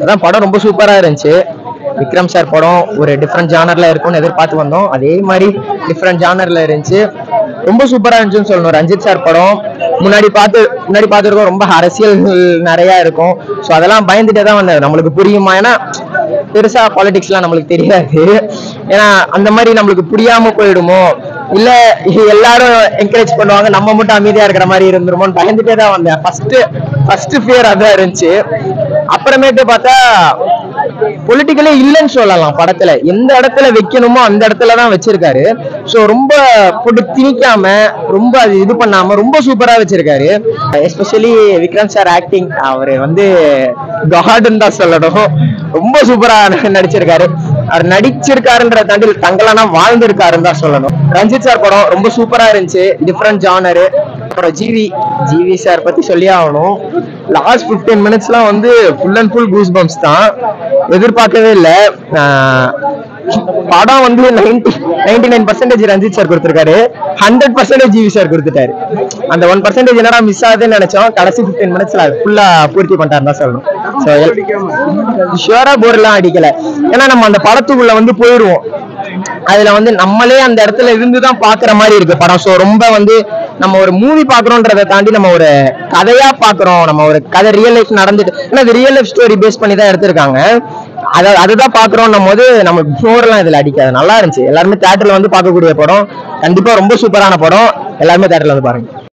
அதான் படம் ரொம்ப சூப்பரா இருந்துச்சு. விக்ரம் சார் படம் ஒரு டிஃப்ரெண்ட் ஜானர்ல இருக்கும்னு எதிர்பார்த்து வந்தோம். அதே மாதிரி டிஃப்ரெண்ட் ஜானர்ல இருந்துச்சு. ரொம்ப சூப்பரா இருந்துச்சுன்னு சொல்லணும். ரஞ்சித் சார் படம் முன்னாடி பார்த்துருக்கோம். ரொம்ப அரசியல் நிறைய இருக்கும். ஸோ அதெல்லாம் பயந்துட்டே தான் வந்தது. நம்மளுக்கு புரியுமா? ஏன்னா பெருசா பாலிடிக்ஸ்லாம் நம்மளுக்கு தெரியாது. ஏன்னா அந்த மாதிரி நம்மளுக்கு புரியாம போயிடுமோ, இல்ல எல்லாரும் என்கரேஜ் பண்ணுவாங்க, நம்ம மட்டும் அமைதியா இருக்கிற மாதிரி இருந்துருமோன்னு பயந்துட்டே தான் வந்தேன். ஃபர்ஸ்ட் ஃபியர் அதான் இருந்துச்சு. அப்புறமேட்டு பார்த்தா பொலிட்டிக்கலே இல்லைன்னு சொல்லலாம். படத்துல எந்த இடத்துல வைக்கணுமோ அந்த இடத்துலதான் வச்சிருக்காரு. ஸோ ரொம்ப போட்டு திணிக்காம, ரொம்ப அது இது பண்ணாம ரொம்ப சூப்பரா வச்சிருக்காரு. எஸ்பெஷலி விக்ரம் சார் ஆக்டிங், அவரு காட்ன்னு தான் சொல்லணும். ரொம்ப சூப்பரா நடிச்சிருக்காரு. அவர் நடிச்சிருக்காருன்ற தாண்டி தங்கலானா வாழ்ந்திருக்காருன்னு தான் சொல்லணும். ரஞ்சித் சார் படம் ரொம்ப சூப்பரா இருந்துச்சு. Different genre. அப்புறம் ஜிவி சார் பத்தி சொல்லி ஆகணும். லாஸ்ட் 15 மினிட்ஸ்லாம் full and full goose bumps தான். எதிர்பார்க்கவே இல்லை. படம் 99% ரஞ்சித் சார் கொடுத்திருக்காரு, 100% ஜிவி சார் கொடுத்துட்டாரு. அந்த 1% என்னடா மிஸ் ஆகுதுன்னு நினைச்சோம். கடைசி 15 மினிட்ஸ்ல ஃபுல்லா பூர்த்தி பண்ணிட்டாருன்னு தான் சொல்லணும். ஷுவரா போர்லாம் அடிக்கல. ஏன்னா நம்ம அந்த படத்துக்குள்ள போயிடுவோம். அதுல நம்மளே அந்த இடத்துல இருந்துதான் பாக்குற மாதிரி இருக்கு படம். ஸோ ரொம்ப நம்ம ஒரு மூவி பாக்குறோன்றதை தாண்டி நம்ம ஒரு கதையா பாக்குறோம். நம்ம ஒரு கதை ரியல் லைஃப் நடந்துட்டு, ஏன்னா அது ரியல் லைஃப் ஸ்டோரி பேஸ் பண்ணி தான் எடுத்திருக்காங்க. அதுதான் பாக்குறோம் போது நம்ம போர்லாம் இதுல அடிக்காது. நல்லா இருந்துச்சு. எல்லாருமே தியேட்டர்ல பார்க்கக்கூடிய படம். கண்டிப்பா ரொம்ப சூப்பரான படம். எல்லாருமே தியேட்டர்ல பாருங்க.